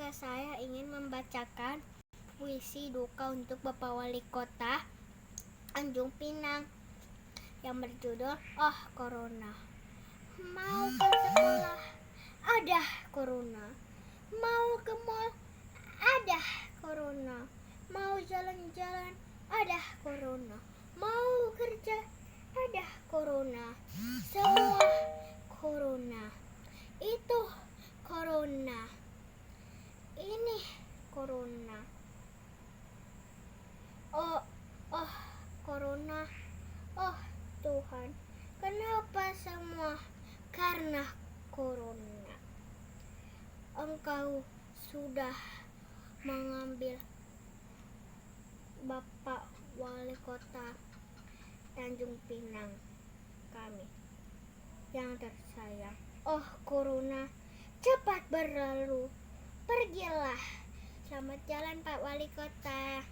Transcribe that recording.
Saya ingin membacakan puisi duka untuk Bapak Wali Kota Tanjung Pinang yang berjudul Oh Corona. Mau ke sekolah, ada corona. Mau ke mall, ada corona. Mau jalan-jalan, ada corona. Mau kerja, ada corona. Semua corona. Itu corona. Ini corona. Oh corona. Oh Tuhan, kenapa semua karena corona? Engkau sudah mengambil Bapak Wali Kota Tanjung Pinang kami yang tersayang. Oh corona, cepat berlalu. Pergilah. Selamat jalan Pak Wali Kota.